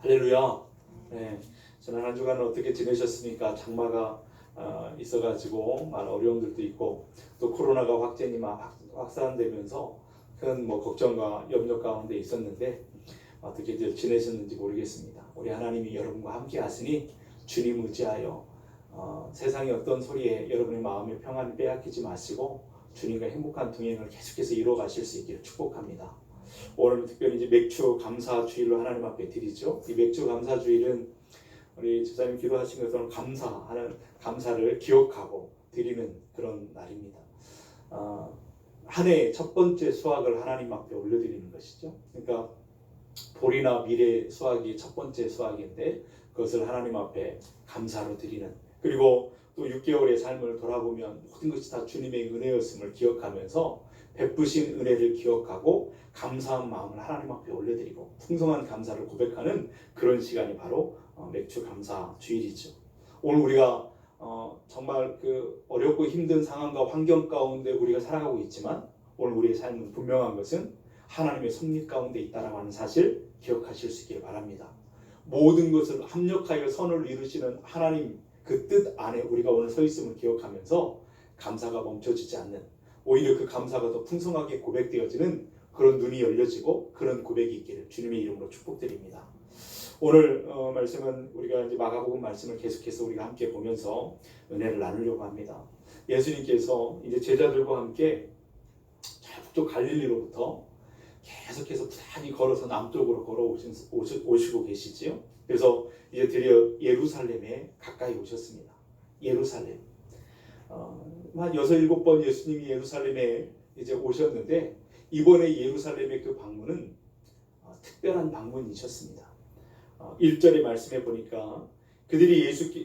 할렐루야. 네, 지난 한 주간은 어떻게 지내셨습니까? 장마가 있어가지고 많은 어려움들도 있고 또 코로나가 확진이 막 확산되면서 큰 걱정과 염려 가운데 있었는데 어떻게 이제 지내셨는지 모르겠습니다. 우리 하나님이 여러분과 함께 하시니 주님 의지하여 세상의 어떤 소리에 여러분의 마음의 평안을 빼앗기지 마시고 주님과 행복한 동행을 계속해서 이루어가실 수 있기를 축복합니다. 오늘 특별히 이제 맥주 감사 주일로 하나님 앞에 드리죠. 이 맥주 감사 주일은 우리 집사님 기도하신 것처럼 감사를 기억하고 드리는 그런 날입니다. 한 해의 첫 번째 수확을 하나님 앞에 올려드리는 것이죠. 그러니까 볼이나 밀의 수확이 첫 번째 수확인데 그것을 하나님 앞에 감사로 드리는, 그리고 또 6개월의 삶을 돌아보면 모든 것이 다 주님의 은혜였음을 기억하면서 베푸신 은혜를 기억하고 감사한 마음을 하나님 앞에 올려드리고 풍성한 감사를 고백하는 그런 시간이 바로 맥주 감사 주일이죠. 오늘 우리가 정말 그 어렵고 힘든 상황과 환경 가운데 우리가 살아가고 있지만 오늘 우리의 삶은 분명한 것은 하나님의 섭리 가운데 있다라고 하는 사실 기억하실 수 있기를 바랍니다. 모든 것을 합력하여 선을 이루시는 하나님 그 뜻 안에 우리가 오늘 서 있음을 기억하면서 감사가 멈춰지지 않는, 오히려 그 감사가 더 풍성하게 고백되어지는 그런 눈이 열려지고 그런 고백이 있기를 주님의 이름으로 축복드립니다. 오늘 말씀은 우리가 이제 마가복음 말씀을 계속해서 우리가 함께 보면서 은혜를 나누려고 합니다. 예수님께서 이제 제자들과 함께 북쪽 갈릴리로부터 계속해서 부단히 걸어서 남쪽으로 오시고 계시지요. 그래서 이제 드디어 예루살렘에 가까이 오셨습니다. 예루살렘. 한 6, 7번 예수님이 예루살렘에 이제 오셨는데 이번에 예루살렘의 그 방문은 특별한 방문이셨습니다. 1절의 말씀에 보니까 그들이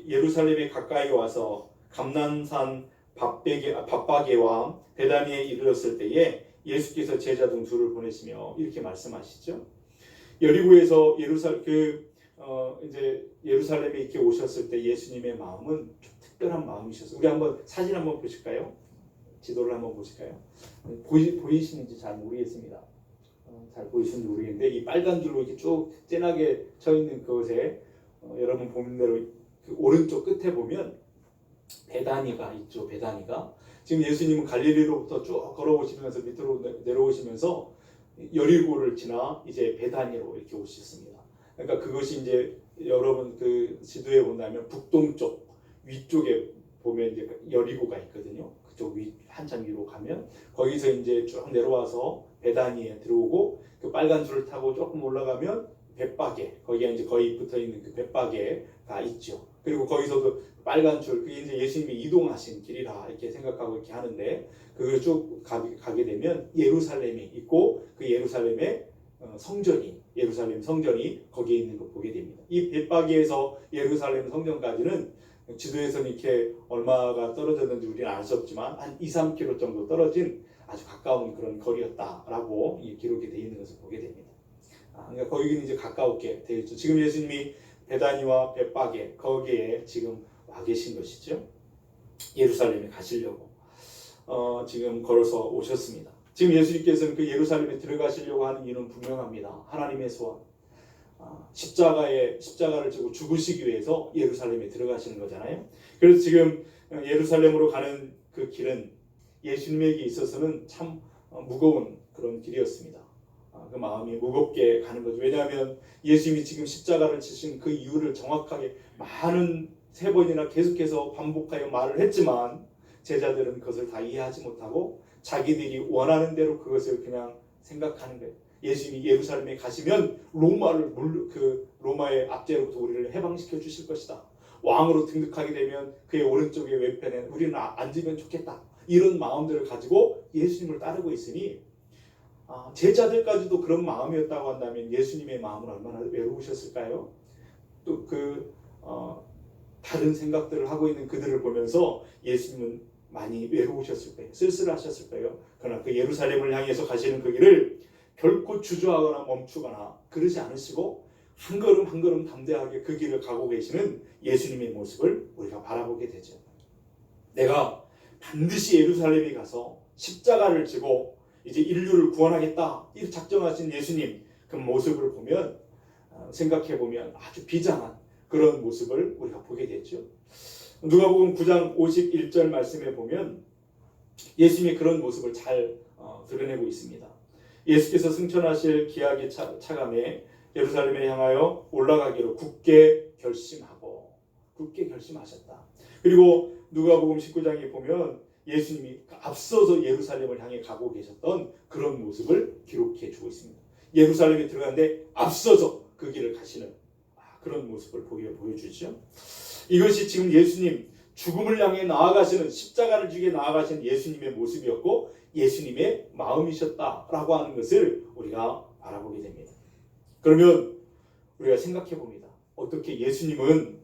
예루살렘에 가까이 와서 감난산 밧바게와 베다니에 이르렀을 때에 예수께서 제자 중 둘을 보내시며 이렇게 말씀하시죠. 여리고에서 이제 예루살렘에 이렇게 오셨을 때 예수님의 마음은 좀 특별한 마음이셨어요. 우리 한번 사진 한번 보실까요? 지도를 한번 보실까요? 보이시는지 잘 모르겠습니다. 잘 보이시는지 모르겠는데 이 빨간 줄로 이렇게 쭉 진하게 쳐 있는 그곳에 여러분 보는 대로 그 오른쪽 끝에 보면 베다니가 있죠. 베다니가 지금 예수님은 갈릴리로부터 쭉 걸어오시면서 밑으로 내려오시면서 여리고를 지나 이제 베다니로 이렇게 오셨습니다. 그러니까 그것이 이제 여러분 그 지도에 본다면 북동쪽 위쪽에 보면 이제 여리고가 있거든요. 그쪽 한참 위로 가면 거기서 이제 쭉 내려와서 베다니에 들어오고 그 빨간 줄을 타고 조금 올라가면 벳바게, 거기에 이제 거의 붙어 있는 그 벳바게가 있죠. 그리고 거기서도 빨간 줄, 그게 이제 예수님이 이동하신 길이라 이렇게 생각하고 이렇게 하는데 그걸 쭉 가게 되면 예루살렘이 있고 그 예루살렘의 예루살렘 성전이 거기에 있는 걸 보게 됩니다. 이 벳바게에서 예루살렘 성전까지는 지도에서는 이렇게 얼마가 떨어졌는지 우리는 알 수 없지만 한 2-3km 정도 떨어진 아주 가까운 그런 거리였다라고 기록이 되어 있는 것을 보게 됩니다. 그러니까 거기는 이제 가까웠게 되어 있죠. 지금 예수님이 베다니와 벳바게 거기에 지금 와 계신 것이죠. 예루살렘에 가시려고 지금 걸어서 오셨습니다. 지금 예수님께서는 그 예루살렘에 들어가시려고 하는 이유는 분명합니다. 하나님의 소원. 십자가를 지고 죽으시기 위해서 예루살렘에 들어가시는 거잖아요. 그래서 지금 예루살렘으로 가는 그 길은 예수님에게 있어서는 참 무거운 그런 길이었습니다. 그 마음이 무겁게 가는 거죠. 왜냐하면 예수님이 지금 십자가를 지신 그 이유를 정확하게 많은 3번이나 계속해서 반복하여 말을 했지만 제자들은 그것을 다 이해하지 못하고 자기들이 원하는 대로 그것을 그냥 생각하는 거예요. 예수님이 예루살렘에 가시면 로마의 압제로부터 우리를 해방시켜 주실 것이다. 왕으로 등극하게 되면 그의 오른쪽에 왼편에 우리는 앉으면 좋겠다. 이런 마음들을 가지고 예수님을 따르고 있으니 제자들까지도 그런 마음이었다고 한다면 예수님의 마음은 얼마나 외로우셨을까요? 또 다른 생각들을 하고 있는 그들을 보면서 예수님은 많이 외로우셨을 거예요. 쓸쓸하셨을 거예요. 그러나 그 예루살렘을 향해서 가시는 그 길을 결코 주저하거나 멈추거나 그러지 않으시고 한 걸음 한 걸음 담대하게 그 길을 가고 계시는 예수님의 모습을 우리가 바라보게 되죠. 내가 반드시 예루살렘에 가서 십자가를 지고 이제 인류를 구원하겠다 이렇게 작정하신 예수님 그 모습을 보면 생각해 보면 아주 비장한 그런 모습을 우리가 보게 되죠. 누가복음 9장 51절 말씀에 보면 예수님이 그런 모습을 잘 드러내고 있습니다. 예수께서 승천하실 기약이 차감해 예루살렘에 향하여 올라가기로 굳게 결심하셨다. 그리고 누가복음 19장에 보면 예수님이 앞서서 예루살렘을 향해 가고 계셨던 그런 모습을 기록해 주고 있습니다. 예루살렘에 들어가는데 앞서서 그 길을 가시는 그런 모습을 보여주죠. 이것이 지금 예수님 죽음을 향해 나아가시는, 십자가를 지게 나아가시는 예수님의 모습이었고 예수님의 마음이셨다라고 하는 것을 우리가 알아보게 됩니다. 그러면 우리가 생각해 봅니다. 어떻게 예수님은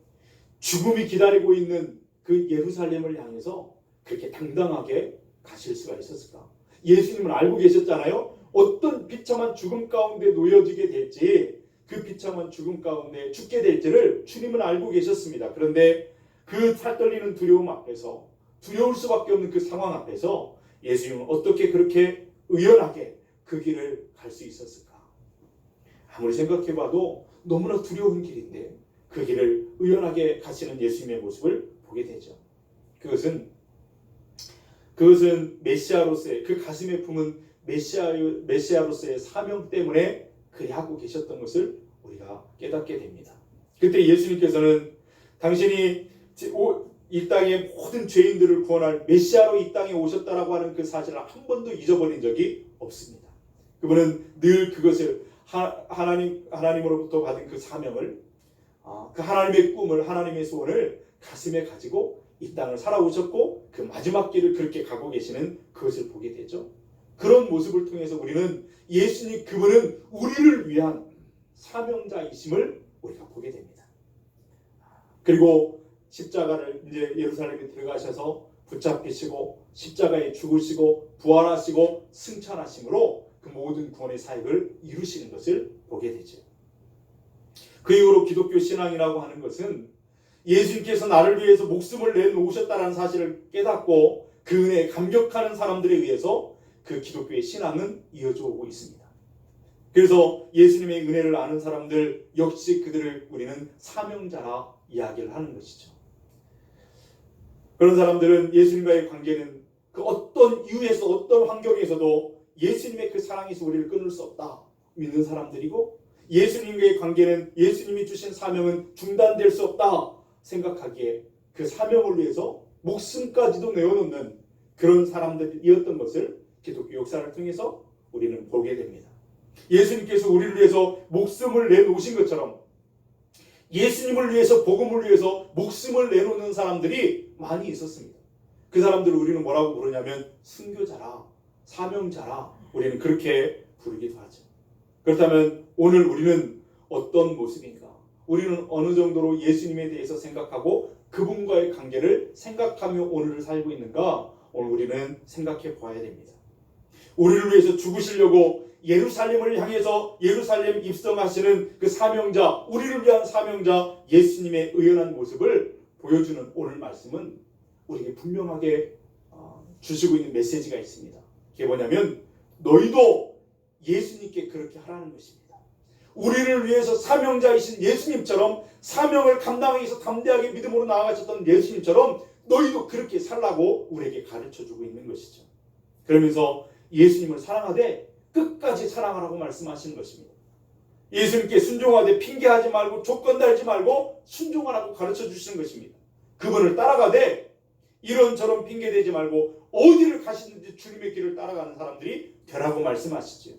죽음이 기다리고 있는 그 예루살렘을 향해서 그렇게 당당하게 가실 수가 있었을까? 예수님은 알고 계셨잖아요. 어떤 비참한 죽음 가운데 놓여지게 될지, 그 비참한 죽음 가운데 죽게 될지를 주님은 알고 계셨습니다. 그런데 그 살떨리는 두려움 앞에서, 두려울 수밖에 없는 그 상황 앞에서 예수님은 어떻게 그렇게 의연하게 그 길을 갈 수 있었을까? 아무리 생각해봐도 너무나 두려운 길인데 그 길을 의연하게 가시는 예수님의 모습을 보게 되죠. 그것은 메시아로서의, 그 가슴에 품은 메시아로서의 사명 때문에 그리하고 계셨던 것을 우리가 깨닫게 됩니다. 그때 예수님께서는 당신이 이 땅의 모든 죄인들을 구원할 메시아로 이 땅에 오셨다라고 하는 그 사실을 한 번도 잊어버린 적이 없습니다. 그분은 늘 그것을 하나님으로부터 받은 그 사명을, 그 하나님의 꿈을, 하나님의 소원을 가슴에 가지고 이 땅을 살아오셨고 그 마지막 길을 그렇게 가고 계시는 그것을 보게 되죠. 그런 모습을 통해서 우리는 예수님, 그분은 우리를 위한 사명자이심을 우리가 보게 됩니다. 그리고 십자가를 이제 예루살렘에 들어가셔서 붙잡히시고 십자가에 죽으시고 부활하시고 승천하심으로 그 모든 구원의 사역을 이루시는 것을 보게 되죠. 그 이후로 기독교 신앙이라고 하는 것은 예수님께서 나를 위해서 목숨을 내놓으셨다는 사실을 깨닫고 그 은혜에 감격하는 사람들에 의해서 그 기독교의 신앙은 이어져 오고 있습니다. 그래서 예수님의 은혜를 아는 사람들 역시 그들을 우리는 사명자라 이야기를 하는 것이죠. 그런 사람들은 예수님과의 관계는 그 어떤 이유에서 어떤 환경에서도 예수님의 그 사랑에서 우리를 끊을 수 없다 믿는 사람들이고, 예수님과의 관계는, 예수님이 주신 사명은 중단될 수 없다 생각하기에 그 사명을 위해서 목숨까지도 내어놓는 그런 사람들이었던 것을 기독교 역사를 통해서 우리는 보게 됩니다. 예수님께서 우리를 위해서 목숨을 내놓으신 것처럼 예수님을 위해서, 복음을 위해서 목숨을 내놓는 사람들이 많이 있었습니다. 그 사람들을 우리는 뭐라고 부르냐면 순교자라, 사명자라 우리는 그렇게 부르기도 하죠. 그렇다면 오늘 우리는 어떤 모습인가? 우리는 어느 정도로 예수님에 대해서 생각하고 그분과의 관계를 생각하며 오늘을 살고 있는가? 오늘 우리는 생각해 보아야 됩니다. 우리를 위해서 죽으시려고 예루살렘을 향해서 예루살렘 입성하시는 그 사명자, 우리를 위한 사명자 예수님의 의연한 모습을 보여주는 오늘 말씀은 우리에게 분명하게 주시고 있는 메시지가 있습니다. 그게 뭐냐면 너희도 예수님께 그렇게 하라는 것입니다. 우리를 위해서 사명자이신 예수님처럼, 사명을 감당하기 위해서 담대하게 믿음으로 나아가셨던 예수님처럼 너희도 그렇게 살라고 우리에게 가르쳐주고 있는 것이죠. 그러면서 예수님을 사랑하되 끝까지 사랑하라고 말씀하시는 것입니다. 예수님께 순종하되 핑계하지 말고 조건 달지 말고 순종하라고 가르쳐 주시는 것입니다. 그분을 따라가되 이런저런 핑계대지 말고 어디를 가시든지 주님의 길을 따라가는 사람들이 되라고 말씀하시죠.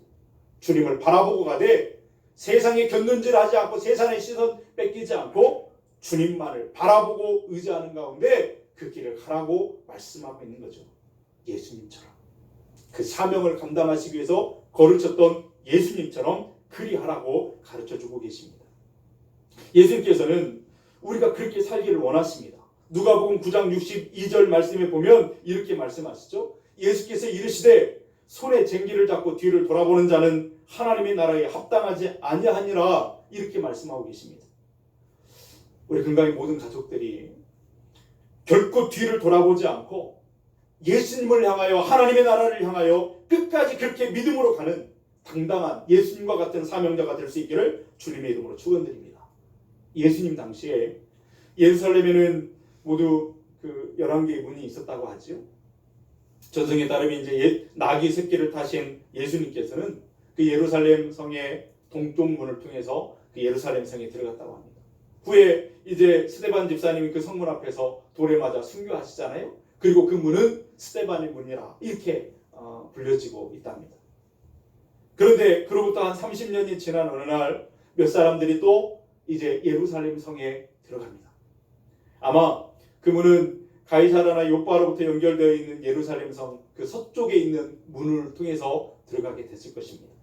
주님을 바라보고 가되 세상에 곁눈질하지 않고 세상의 시선 뺏기지 않고 주님만을 바라보고 의지하는 가운데 그 길을 가라고 말씀하고 있는 거죠. 예수님처럼 그 사명을 감당하시기 위해서 거르쳤던 예수님처럼 그리하라고 가르쳐주고 계십니다. 예수님께서는 우리가 그렇게 살기를 원하십니다. 누가복음 9장 62절 말씀에 보면 이렇게 말씀하시죠. 예수께서 이르시되 손에 쟁기를 잡고 뒤를 돌아보는 자는 하나님의 나라에 합당하지 아니하니라 이렇게 말씀하고 계십니다. 우리 건강의 모든 가족들이 결코 뒤를 돌아보지 않고 예수님을 향하여, 하나님의 나라를 향하여 끝까지 그렇게 믿음으로 가는, 당당한 예수님과 같은 사명자가 될 수 있기를 주님의 이름으로 축원드립니다. 예수님 당시에 예루살렘에는 모두 그 11개의 문이 있었다고 하지요. 전성에 따르면 이제 나귀 새끼를 타신 예수님께서는 그 예루살렘 성의 동쪽 문을 통해서 그 예루살렘 성에 들어갔다고 합니다. 후에 이제 스데반 집사님이 그 성문 앞에서 돌에 맞아 순교하시잖아요. 그리고 그 문은 스데반의 문이라 이렇게 불려지고 있답니다. 그런데 그로부터 한 30년이 지난 어느 날 몇 사람들이 또 이제 예루살렘 성에 들어갑니다. 아마 그 문은 가이사라나 요빠로부터 연결되어 있는 예루살렘 성 그 서쪽에 있는 문을 통해서 들어가게 됐을 것입니다.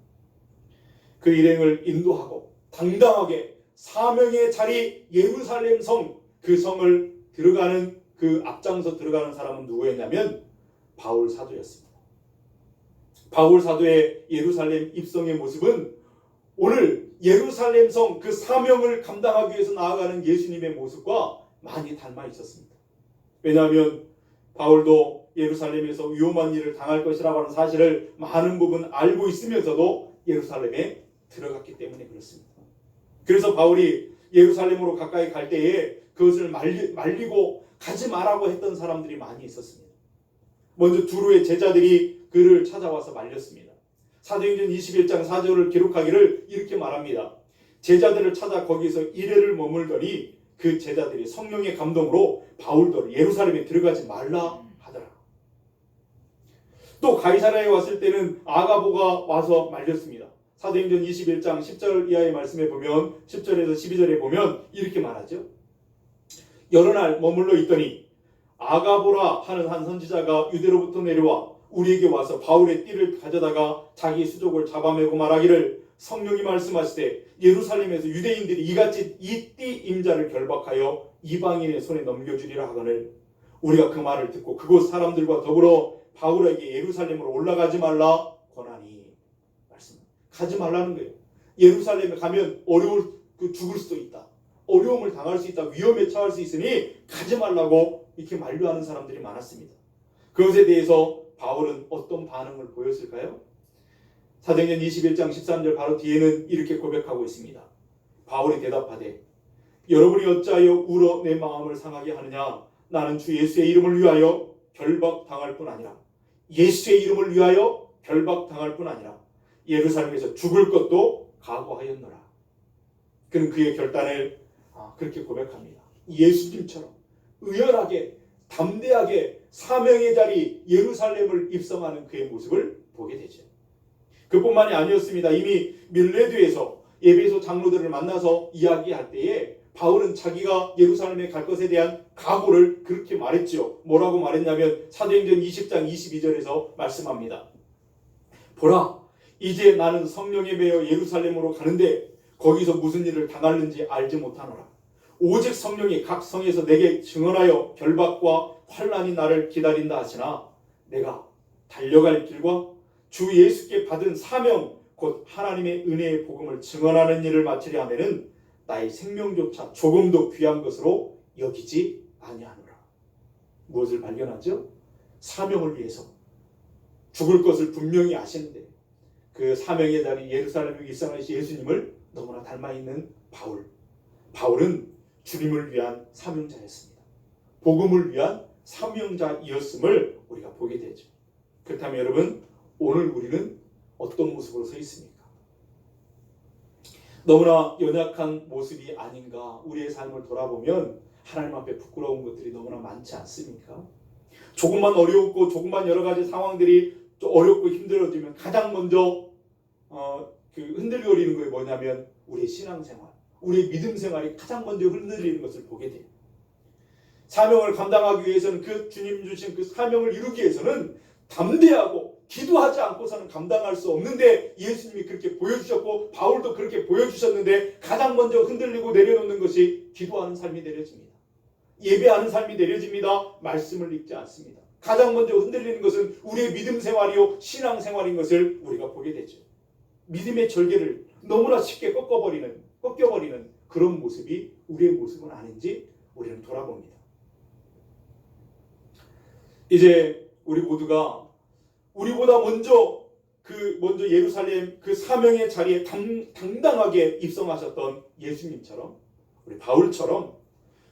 그 일행을 인도하고 당당하게 사명의 자리 예루살렘 성 그 성을 들어가는 그 앞장서 들어가는 사람은 누구였냐면 바울 사도였습니다. 바울 사도의 예루살렘 입성의 모습은 오늘 예루살렘 성 그 사명을 감당하기 위해서 나아가는 예수님의 모습과 많이 닮아 있었습니다. 왜냐하면 바울도 예루살렘에서 위험한 일을 당할 것이라고 하는 사실을 많은 부분 알고 있으면서도 예루살렘에 들어갔기 때문에 그렇습니다. 그래서 바울이 예루살렘으로 가까이 갈 때에 그것을 말리고 가지 말라고 했던 사람들이 많이 있었습니다. 먼저 두루의 제자들이 그를 찾아와서 말렸습니다. 사도행전 21장 4절을 기록하기를 이렇게 말합니다. 제자들을 찾아 거기서 이래를 머물더니 그 제자들이 성령의 감동으로 바울도 예루살렘에 들어가지 말라 하더라. 또 가이사랴에 왔을 때는 아가보가 와서 말렸습니다. 사도행전 21장 10절 이하의 말씀에 보면 10절에서 12절에 보면 이렇게 말하죠. 여러 날 머물러 있더니 아가보라 하는 한 선지자가 유대로부터 내려와 우리에게 와서 바울의 띠를 가져다가 자기 수족을 잡아매고 말하기를 성령이 말씀하시되 예루살렘에서 유대인들이 이같이 이 띠 임자를 결박하여 이방인의 손에 넘겨주리라 하거늘 우리가 그 말을 듣고 그곳 사람들과 더불어 바울에게 예루살렘으로 올라가지 말라 권하니 말씀. 가지 말라는 거예요. 예루살렘에 가면 죽을 수도 있다. 어려움을 당할 수 있다. 위험에 처할 수 있으니 가지 말라고 이렇게 만류하는 사람들이 많았습니다. 그것에 대해서 바울은 어떤 반응을 보였을까요? 사도행전 21장 13절 바로 뒤에는 이렇게 고백하고 있습니다. 바울이 대답하되 여러분이 어찌하여 울어 내 마음을 상하게 하느냐. 나는 주 예수의 이름을 위하여 결박당할 뿐 아니라 예수의 이름을 위하여 결박당할 뿐 아니라 예루살렘에서 죽을 것도 각오하였노라. 그는 그의 결단을 그렇게 고백합니다. 예수님처럼 의연하게 담대하게 사명의 자리 예루살렘을 입성하는 그의 모습을 보게 되죠. 그뿐만이 아니었습니다. 이미 밀레드에서 에베소 장로들을 만나서 이야기할 때에 바울은 자기가 예루살렘에 갈 것에 대한 각오를 그렇게 말했죠. 뭐라고 말했냐면 사도행전 20장 22절에서 말씀합니다. 보라, 이제 나는 성령에 매여 예루살렘으로 가는데 거기서 무슨 일을 당하는지 알지 못하노라. 오직 성령이 각 성에서 내게 증언하여 결박과 환난이 나를 기다린다 하시나 내가 달려갈 길과 주 예수께 받은 사명 곧 하나님의 은혜의 복음을 증언하는 일을 마치려 하면은 나의 생명조차 조금도 귀한 것으로 여기지 아니하노라. 무엇을 발견하죠? 사명을 위해서 죽을 것을 분명히 아시는데 그 사명의 자리 예루살렘에 입성하신 예수님을 너무나 닮아있는 바울은 주님을 위한 사명자였습니다. 복음을 위한 사명자이었음을 우리가 보게 되죠. 그렇다면 여러분 오늘 우리는 어떤 모습으로 서 있습니까? 너무나 연약한 모습이 아닌가. 우리의 삶을 돌아보면 하나님 앞에 부끄러운 것들이 너무나 많지 않습니까? 조금만 어렵고 조금만 여러 가지 상황들이 좀 어렵고 힘들어지면 가장 먼저 흔들거리는 게 뭐냐면 우리의 신앙생활, 우리의 믿음 생활이 가장 먼저 흔들리는 것을 보게 돼요. 사명을 감당하기 위해서는 그 주님 주신 그 사명을 이루기 위해서는 담대하고 기도하지 않고서는 감당할 수 없는데 예수님이 그렇게 보여주셨고 바울도 그렇게 보여주셨는데 가장 먼저 흔들리고 내려놓는 것이 기도하는 삶이 내려집니다. 예배하는 삶이 내려집니다. 말씀을 읽지 않습니다. 가장 먼저 흔들리는 것은 우리의 믿음 생활이요 신앙 생활인 것을 우리가 보게 되죠. 믿음의 절개를 너무나 쉽게 꺾여버리는 그런 모습이 우리의 모습은 아닌지 우리는 돌아봅니다. 이제 우리 모두가 우리보다 먼저 먼저 예루살렘 그 사명의 자리에 당당하게 입성하셨던 예수님처럼, 우리 바울처럼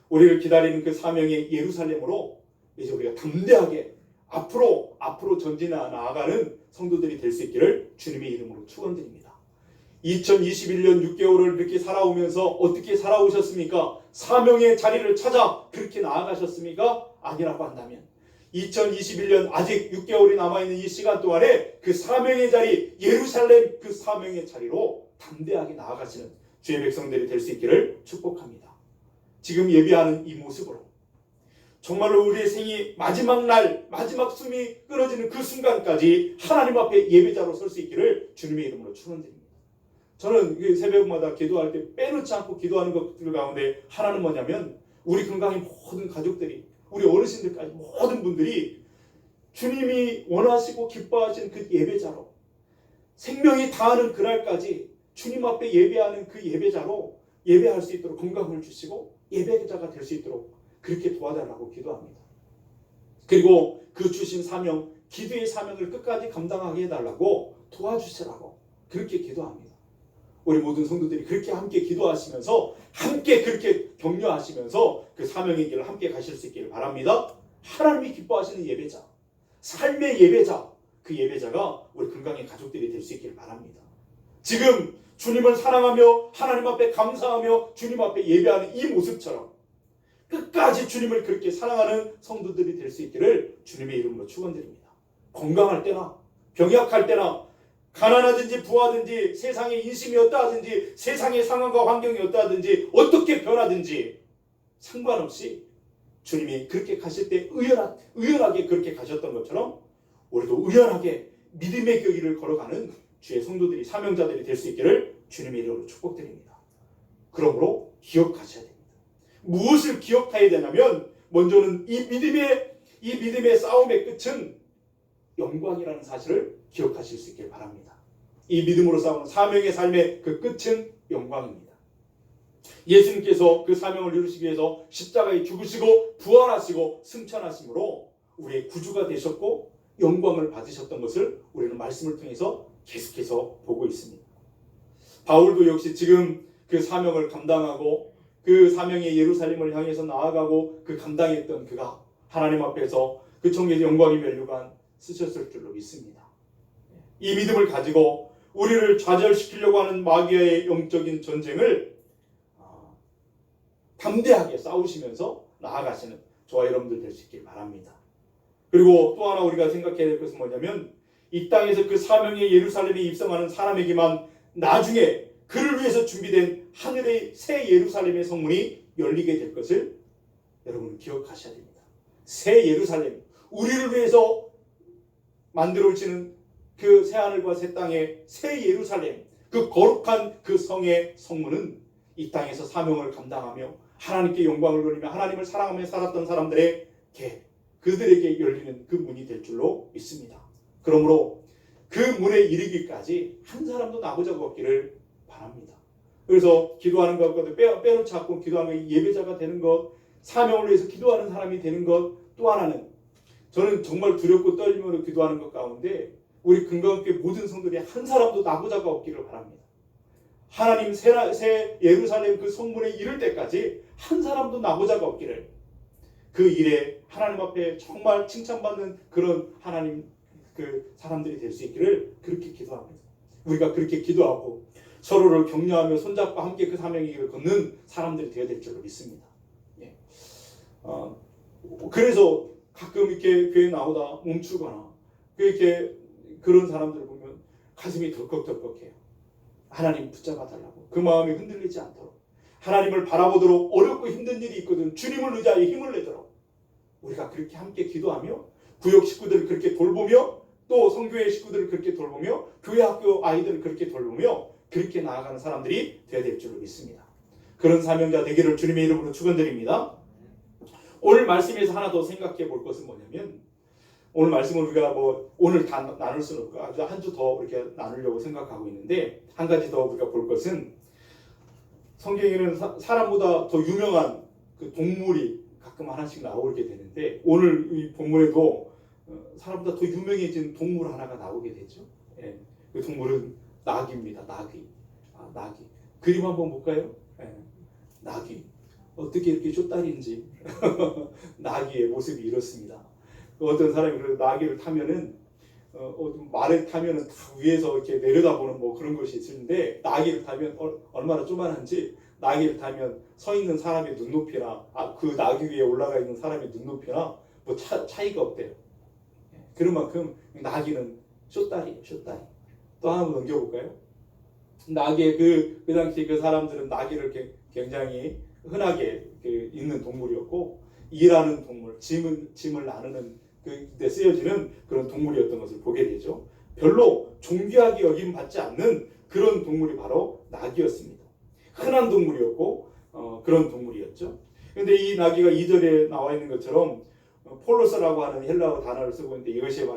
우리를 기다리는 그 사명의 예루살렘으로 이제 우리가 담대하게 앞으로 전진해 나아가는 성도들이 될 수 있기를 주님의 이름으로 축원드립니다. 2021년 6개월을 이렇게 살아오면서 어떻게 살아오셨습니까? 사명의 자리를 찾아 그렇게 나아가셨습니까? 아니라고 한다면 2021년 아직 6개월이 남아있는 이 시간 동안에 그 사명의 자리, 예루살렘 그 사명의 자리로 담대하게 나아가시는 주의 백성들이 될 수 있기를 축복합니다. 지금 예배하는 이 모습으로 정말로 우리의 생이 마지막 날, 마지막 숨이 끊어지는 그 순간까지 하나님 앞에 예배자로 설 수 있기를 주님의 이름으로 축원드립니다. 저는 새벽마다 기도할 때 빼놓지 않고 기도하는 것들 가운데 하나는 뭐냐면 우리 건강의 모든 가족들이, 우리 어르신들까지 모든 분들이 주님이 원하시고 기뻐하시는 그 예배자로, 생명이 다하는 그날까지 주님 앞에 예배하는 그 예배자로 예배할 수 있도록 건강을 주시고 예배자가 될 수 있도록 그렇게 도와달라고 기도합니다. 그리고 그 주신 사명, 기도의 사명을 끝까지 감당하게 해달라고 도와주시라고 그렇게 기도합니다. 우리 모든 성도들이 그렇게 함께 기도하시면서 함께 그렇게 격려하시면서 그 사명의 길을 함께 가실 수 있기를 바랍니다. 하나님이 기뻐하시는 예배자, 삶의 예배자, 그 예배자가 우리 건강의 가족들이 될 수 있기를 바랍니다. 지금 주님을 사랑하며 하나님 앞에 감사하며 주님 앞에 예배하는 이 모습처럼 끝까지 주님을 그렇게 사랑하는 성도들이 될 수 있기를 주님의 이름으로 축원드립니다. 건강할 때나 병약할 때나 가난하든지 부하든지 세상의 인심이 어떠하든지 세상의 상황과 환경이 어떠하든지 어떻게 변하든지 상관없이 주님이 그렇게 가실 때 의연하게 그렇게 가셨던 것처럼 우리도 의연하게 믿음의 길을 걸어가는 주의 성도들이 사명자들이 될 수 있기를 주님의 이름으로 축복드립니다. 그러므로 기억하셔야 됩니다. 무엇을 기억해야 되냐면 먼저는 이 믿음의 싸움의 끝은 영광이라는 사실을 기억하실 수 있길 바랍니다. 이 믿음으로 싸우는 사명의 삶의 그 끝은 영광입니다. 예수님께서 그 사명을 이루시기 위해서 십자가에 죽으시고 부활하시고 승천하심으로 우리의 구주가 되셨고 영광을 받으셨던 것을 우리는 말씀을 통해서 계속해서 보고 있습니다. 바울도 역시 지금 그 사명을 감당하고 그 사명의 예루살렘을 향해서 나아가고 그 감당했던 그가 하나님 앞에서 그 청계의 영광의 면류관 쓰셨을 줄로 믿습니다. 이 믿음을 가지고 우리를 좌절시키려고 하는 마귀의 영적인 전쟁을 담대하게 싸우시면서 나아가시는 저와 여러분들 될 수 있길 바랍니다. 그리고 또 하나 우리가 생각해야 될 것은 뭐냐면 이 땅에서 그 사명의 예루살렘에 입성하는 사람에게만 나중에 그를 위해서 준비된 하늘의 새 예루살렘의 성문이 열리게 될 것을 여러분 기억하셔야 됩니다. 새 예루살렘, 우리를 위해서 만들어지는 그 새하늘과 새 땅의 새 예루살렘, 그 거룩한 그 성의 성문은 이 땅에서 사명을 감당하며 하나님께 영광을 돌리며 하나님을 사랑하며 살았던 사람들에게 그들에게 열리는 그 문이 될 줄로 믿습니다. 그러므로 그 문에 이르기까지 한 사람도 나고자가 없기를 바랍니다. 그래서 기도하는 것과도 빼놓지 않고 기도하는 예배자가 되는 것, 사명을 위해서 기도하는 사람이 되는 것, 또 하나는 저는 정말 두렵고 떨림으로 기도하는 것 가운데 우리 금강교회 모든 성도들이 한 사람도 나고자가 없기를 바랍니다. 하나님 새 예루살렘 그 성문에 이를 때까지 한 사람도 나고자가 없기를, 그 일에 하나님 앞에 정말 칭찬받는 그런 하나님 그 사람들이 될 수 있기를 그렇게 기도합니다. 우리가 그렇게 기도하고 서로를 격려하며 손잡고 함께 그 사명의 길을 걷는 사람들이 되어야 될 줄로 믿습니다. 예. 그래서 가끔 이렇게 교회 나오다 멈추거나 이렇게 그런 사람들을 보면 가슴이 덜컥덜컥해요. 하나님 붙잡아 달라고, 그 마음이 흔들리지 않도록, 하나님을 바라보도록, 어렵고 힘든 일이 있거든 주님을 의지하여 힘을 내도록 우리가 그렇게 함께 기도하며 구역 식구들을 그렇게 돌보며 또 성교회 식구들을 그렇게 돌보며 교회 학교 아이들을 그렇게 돌보며 그렇게 나아가는 사람들이 되어야 될 줄로 믿습니다. 그런 사명자 되기를 주님의 이름으로 축원드립니다. 오늘 말씀에서 하나 더 생각해 볼 것은 뭐냐면, 오늘 말씀을 우리가 오늘 다 나눌 수는 없고 아주 한 주 더 이렇게 나누려고 생각하고 있는데, 한 가지 더 우리가 볼 것은 성경에는 사람보다 더 유명한 그 동물이 가끔 하나씩 나오게 되는데 오늘 이 본문에도 사람보다 더 유명해진 동물 하나가 나오게 되죠. 예, 그 동물은 나귀입니다. 나귀. 나귀. 그림 한번 볼까요? 예, 나귀. 어떻게 이렇게 쇼다리인지 나귀의 모습이 이렇습니다. 어떤 사람이 그래서 나귀를 타면은 말을 타면은 다 위에서 이렇게 내려다보는 뭐 그런 것이 있는데 나귀를 타면 얼마나 조만한지 나귀를 타면 서 있는 사람의 눈높이나 그 나귀 위에 올라가 있는 사람의 눈높이나 뭐 차이가 없대요. 그런 만큼 나귀는 쇼다리예요. 쇼다리. 또 하나 한번 넘겨볼까요? 나귀 그 당시 그 사람들은 나귀를 굉장히 흔하게 있는 동물이었고 일하는 동물, 짐을 나누는 그때 쓰여지는 그런 동물이었던 것을 보게 되죠. 별로 존귀하게 여김받지 않는 그런 동물이 바로 나귀였습니다. 흔한 동물이었고 그런 동물이었죠. 그런데 이 나귀가 2절에 나와 있는 것처럼 폴로스라고 하는 헬라어 단어를 쓰고 있는데 이것이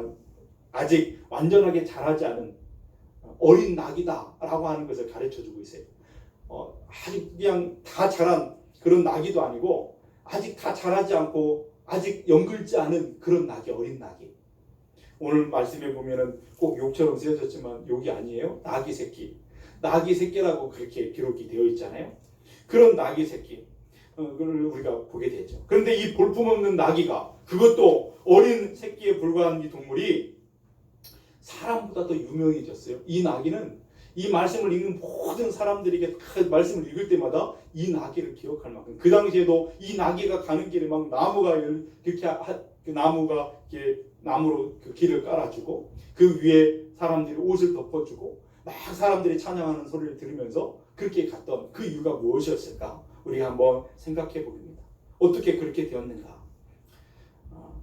아직 완전하게 자라지 않은 어린 나귀다라고 하는 것을 가르쳐주고 있어요. 아직 그냥 다 자란 그런 나귀도 아니고 아직 다 자라지 않고 아직 연글지 않은 그런 나귀, 어린 나귀. 오늘 말씀에 보면은 꼭 욕처럼 쓰여졌지만 욕이 아니에요. 나귀 새끼. 나귀 새끼라고 그렇게 기록이 되어 있잖아요. 그런 나귀 새끼. 그걸 우리가 보게 되죠. 그런데 이 볼품없는 나귀가 그것도 어린 새끼에 불과한 이 동물이 사람보다 더 유명해졌어요. 이 나귀는 이 말씀을 읽는 모든 사람들에게 말씀을 읽을 때마다 이 나귀를 기억할 만큼 그 당시에도 이 나귀가 가는 길에 막 나무가 이렇게 나무가 이렇게 나무로 그 길을 깔아주고 그 위에 사람들이 옷을 덮어주고 막 사람들이 찬양하는 소리를 들으면서 그렇게 갔던 그 이유가 무엇이었을까? 우리가 한번 생각해 보겠습니다. 어떻게 그렇게 되었는가?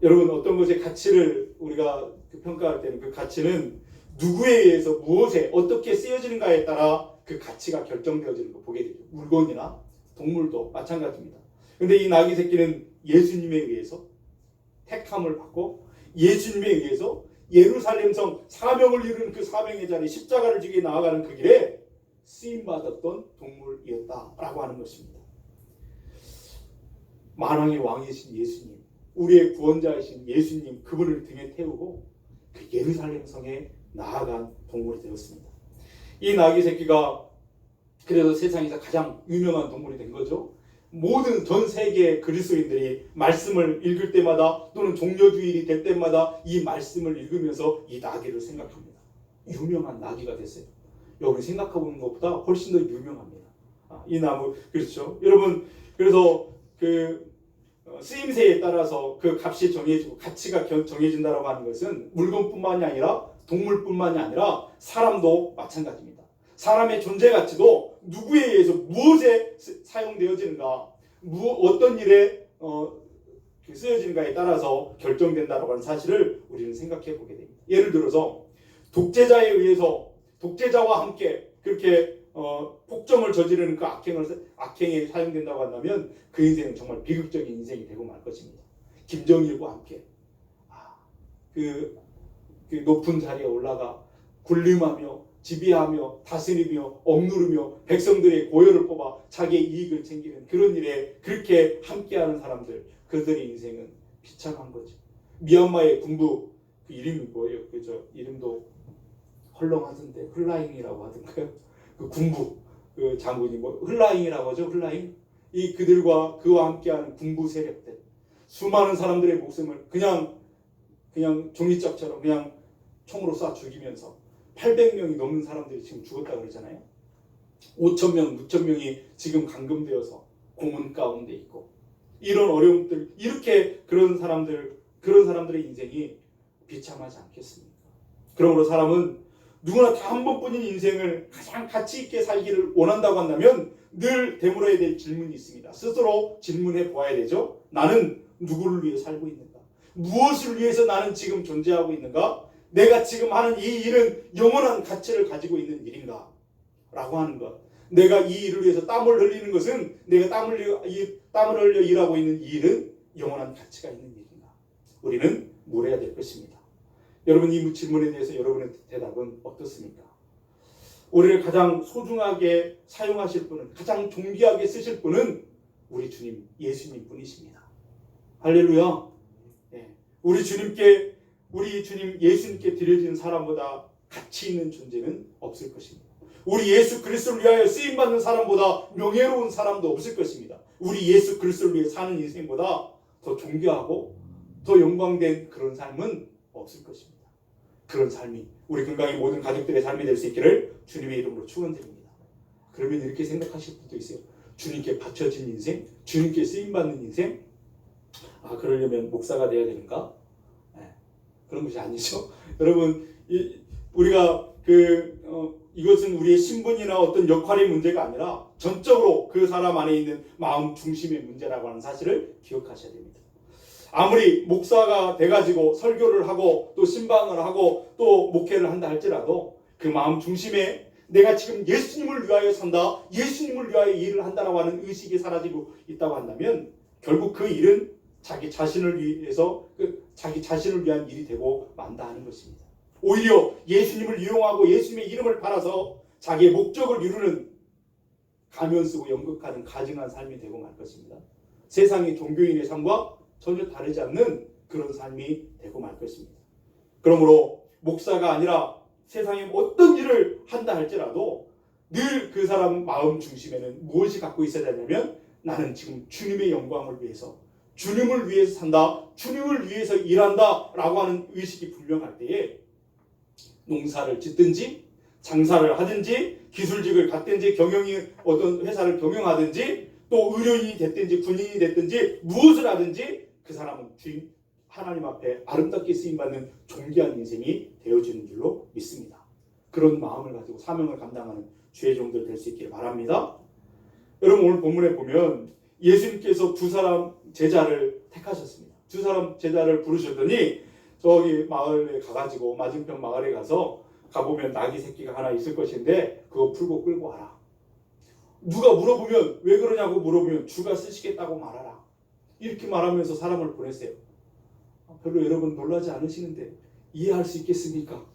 여러분 어떤 것의 가치를 우리가 평가할 때는 그 가치는 누구에 의해서 무엇에 어떻게 쓰여지는가에 따라 그 가치가 결정되어지는 거 보게 되죠. 물건이나 동물도 마찬가지입니다. 그런데 이 나귀 새끼는 예수님에 의해서 택함을 받고 예수님에 의해서 예루살렘성 사명을 이루는 그 사명의 자리 십자가를 지게 나아가는 그 길에 쓰임받았던 동물이었다라고 하는 것입니다. 만왕의 왕이신 예수님, 우리의 구원자이신 예수님 그분을 등에 태우고 그 예루살렘 성에 나아간 동물이 되었습니다. 이 나귀 새끼가 그래서 세상에서 가장 유명한 동물이 된 거죠. 모든 전 세계 그리스도인들이 말씀을 읽을 때마다 또는 종려주일이 될 때마다 이 말씀을 읽으면서 이 나귀를 생각합니다. 유명한 나귀가 됐어요. 여러분이 생각하고 있는 것보다 훨씬 더 유명합니다. 이 나무 그렇죠. 여러분 그래서 그 쓰임새에 따라서 그 값이 정해지고 가치가 정해진다고 하는 것은 물건뿐만이 아니라 동물뿐만이 아니라 사람도 마찬가지입니다. 사람의 존재 가치도 누구에 의해서 무엇에 사용되어지는가, 어떤 일에 쓰여지는가에 따라서 결정된다고 하는 사실을 우리는 생각해 보게 됩니다. 예를 들어서 독재자에 의해서 독재자와 함께 그렇게 폭정을 저지르는 그 악행에 사용된다고 한다면 그 인생은 정말 비극적인 인생이 되고 말 것입니다. 김정일과 함께 그 높은 자리에 올라가 군림하며 지배하며 다스리며 억누르며 백성들의 고열을 뽑아 자기의 이익을 챙기는 그런 일에 그렇게 함께하는 사람들 그들의 인생은 비참한 거죠. 미얀마의 군부 그 이름이 뭐예요? 그죠? 이름도 헐렁하던데 흘라잉이라고 하던가요? 그 군부 그 장군이 뭐 흘라잉이라고 하죠. 흘라잉 이 그들과 그와 함께하는 군부 세력들 수많은 사람들의 목숨을 그냥 종이짝처럼 그냥 총으로 쏴 죽이면서 800명이 넘는 사람들이 지금 죽었다고 그러잖아요. 5,000명, 6,000명이 지금 감금되어서 고문 가운데 있고 이런 어려움들 이렇게 그런 사람들의 인생이 비참하지 않겠습니까? 그러므로 사람은 누구나 다 한 번뿐인 인생을 가장 가치 있게 살기를 원한다고 한다면 늘 되물어야 될 질문이 있습니다. 스스로 질문해 보아야 되죠. 나는 누구를 위해 살고 있는가? 무엇을 위해서 나는 지금 존재하고 있는가? 내가 지금 하는 이 일은 영원한 가치를 가지고 있는 일인가? 라고 하는 것. 내가 이 일을 위해서 땀을 흘리는 것은 내가 땀을 흘려 일하고 있는 이 일은 영원한 가치가 있는 일인가? 우리는 물어야 될 것입니다. 여러분 이 질문에 대해서 여러분의 대답은 어떻습니까? 우리를 가장 소중하게 사용하실 분은 가장 존귀하게 쓰실 분은 우리 주님 예수님 뿐이십니다. 할렐루야. 네. 우리 주님 예수님께 드려지는 사람보다 가치 있는 존재는 없을 것입니다. 우리 예수 그리스도를 위하여 쓰임받는 사람보다 명예로운 사람도 없을 것입니다. 우리 예수 그리스도를 위해 사는 인생보다 더 존귀하고 더 영광된 그런 삶은 없을 것입니다. 그런 삶이 우리 건강히 모든 가족들의 삶이 될 수 있기를 주님의 이름으로 축원드립니다. 그러면 이렇게 생각하실 분도 있어요. 주님께 바쳐진 인생, 주님께 쓰임받는 인생, 그러려면 목사가 돼야 되는가? 그런 것이 아니죠. 여러분, 우리가 이것은 우리의 신분이나 어떤 역할의 문제가 아니라 전적으로 그 사람 안에 있는 마음 중심의 문제라고 하는 사실을 기억하셔야 됩니다. 아무리 목사가 돼가지고 설교를 하고 또 신방을 하고 또 목회를 한다 할지라도 그 마음 중심에 내가 지금 예수님을 위하여 산다, 예수님을 위하여 일을 한다라고 하는 의식이 사라지고 있다고 한다면 결국 그 일은 자기 자신을 위해서 자기 자신을 위한 일이 되고 만다 하는 것입니다. 오히려 예수님을 이용하고 예수님의 이름을 팔아서 자기의 목적을 이루는 가면 쓰고 연극하는 가증한 삶이 되고 말 것입니다. 세상의 종교인의 삶과 전혀 다르지 않는 그런 삶이 되고 말 것입니다. 그러므로 목사가 아니라 세상에 어떤 일을 한다 할지라도 늘 그 사람 마음 중심에는 무엇이 갖고 있어야 되냐면 나는 지금 주님의 영광을 위해서 주님을 위해서 산다, 주님을 위해서 일한다 라고 하는 의식이 분명할 때에 농사를 짓든지 장사를 하든지 기술직을 갖든지 경영이 어떤 회사를 경영하든지 또 의료인이 됐든지 군인이 됐든지 무엇을 하든지 그 사람은 주인 하나님 앞에 아름답게 쓰임받는 존귀한 인생이 되어지는 줄로 믿습니다. 그런 마음을 가지고 사명을 감당하는 주의 종들 될 수 있기를 바랍니다. 여러분 오늘 본문에 보면 예수님께서 두 사람 제자를 택하셨습니다. 두 사람 제자를 부르셨더니 저기 마을에 가가지고 맞은편 마을에 가보면 나귀 새끼가 하나 있을 것인데 그거 풀고 끌고 와라. 누가 물어보면 왜 그러냐고 물어보면 주가 쓰시겠다고 말하라. 이렇게 말하면서 사람을 보냈어요. 별로 여러분 놀라지 않으시는데 이해할 수 있겠습니까?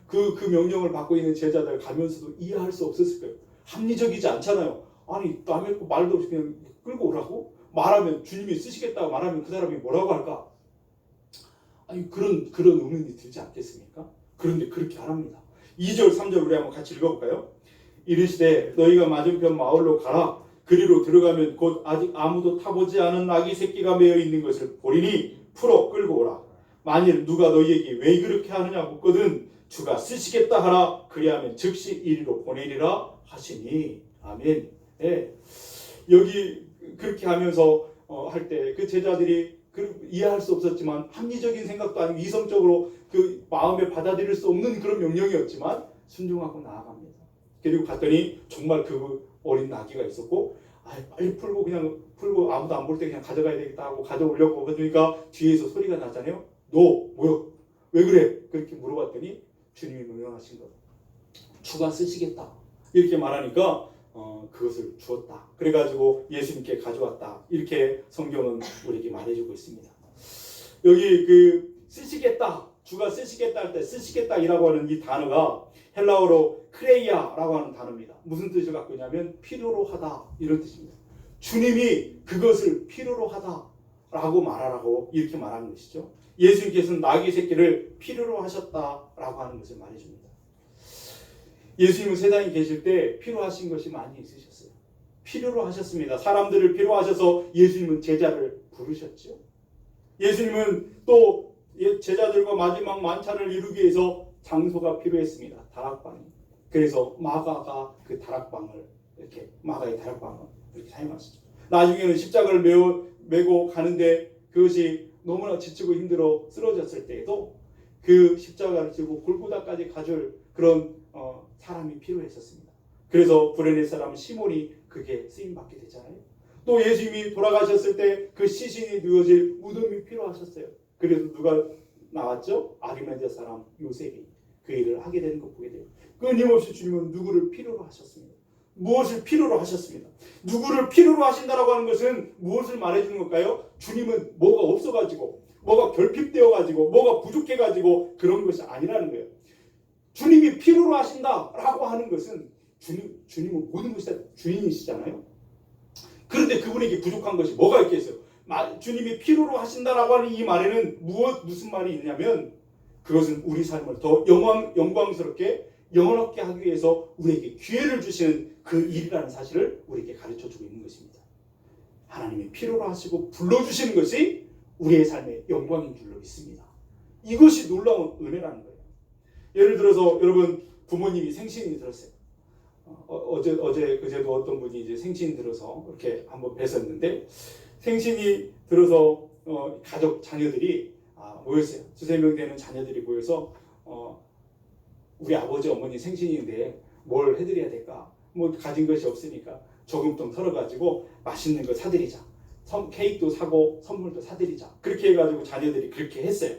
그 명령을 받고 있는 제자들 가면서도 이해할 수 없었을 거예요. 합리적이지 않잖아요. 아니 남의 말도 없이 그냥 끌고 오라고? 말하면 주님이 쓰시겠다고 말하면 그 사람이 뭐라고 할까? 아니 그런 의문이 들지 않겠습니까? 그런데 그렇게 안 합니다. 2절 3절 우리 한번 같이 읽어볼까요? 이르시되 너희가 맞은편 마을로 가라. 그리로 들어가면 곧 아직 아무도 타보지 않은 나귀 새끼가 매여 있는 것을 보리니 풀어 끌고 오라. 만일 누가 너희에게 왜 그렇게 하느냐 묻거든 주가 쓰시겠다 하라. 그리하면 즉시 이리로 보내리라 하시니. 아멘. 네. 여기 그렇게 하면서 할 때 그 제자들이 이해할 수 없었지만 합리적인 생각도 아니고 이성적으로 그 마음에 받아들일 수 없는 그런 명령이었지만 순종하고 나아갑니다. 그리고 갔더니 정말 그 어린 나귀가 있었고 빨리 풀고 아무도 안 볼 때 그냥 가져가야 되겠다 하고 가져오려고 그러니까 뒤에서 소리가 나잖아요. 너 뭐야? 왜 그래? 그렇게 물어봤더니 주님이 명령하신 것. 주가 쓰시겠다. 이렇게 말하니까 그것을 주었다. 그래가지고 예수님께 가져왔다. 이렇게 성경은 우리에게 말해주고 있습니다. 여기 쓰시겠다. 주가 쓰시겠다 할 때 쓰시겠다이라고 하는 이 단어가 헬라어로 크레이아라고 하는 단어입니다. 무슨 뜻을 갖고 있냐면 필요로 하다 이런 뜻입니다. 주님이 그것을 필요로 하다라고 말하라고 이렇게 말하는 것이죠. 예수님께서는 나귀 새끼를 필요로 하셨다라고 하는 것을 말해줍니다. 예수님은 세상에 계실 때 필요하신 것이 많이 있으셨어요. 필요로 하셨습니다. 사람들을 필요하셔서 예수님은 제자를 부르셨죠. 예수님은 또 제자들과 마지막 만찬을 이루기 위해서 장소가 필요했습니다. 다락방이. 그래서 마가가 그 다락방을 마가의 다락방을 이렇게 사용하시죠. 나중에는 십자가를 메고 가는데 그것이 너무나 지치고 힘들어 쓰러졌을 때에도 그 십자가를 지고 골고다까지 가줄 그런 사람이 필요했었습니다. 그래서 구레네 사람 시몬이 그게 쓰임받게 되잖아요. 또 예수님이 돌아가셨을 때 그 시신이 누워질 무덤이 필요하셨어요. 그래서 누가 나왔죠? 아리마디아 사람 요셉이 그 일을 하게 되는 거 보게 돼요. 끊임없이 주님은 누구를 필요로 하셨습니다. 무엇을 필요로 하셨습니다. 누구를 필요로 하신다라고 하는 것은 무엇을 말해주는 걸까요? 주님은 뭐가 없어가지고 뭐가 결핍되어가지고 뭐가 부족해가지고 그런 것이 아니라는 거예요. 주님이 필요로 하신다라고 하는 것은 주님은 모든 것이 다 주인이시잖아요. 그런데 그분에게 부족한 것이 뭐가 있겠어요? 주님이 필요로 하신다라고 하는 이 말에는 무슨 말이 있냐면 그것은 우리 삶을 더 영광스럽게 영원하게 하기 위해서 우리에게 기회를 주시는 그 일이라는 사실을 우리에게 가르쳐주고 있는 것입니다. 하나님이 필요로 하시고 불러주시는 것이 우리의 삶의 영광인 줄로 믿습니다. 이것이 놀라운 은혜라는 거예요. 예를 들어서 여러분 부모님이 생신이 들었어요. 어제 그제도 어떤 분이 이제 생신이 들어서 이렇게 한번 뵀었는데 생신이 들어서 가족 자녀들이 모였어요. 두세 명 되는 자녀들이 모여서 우리 아버지 어머니 생신인데 뭘 해드려야 될까? 뭐 가진 것이 없으니까 저금통 털어가지고 맛있는 거 사드리자. 케이크도 사고 선물도 사드리자. 그렇게 해가지고 자녀들이 그렇게 했어요.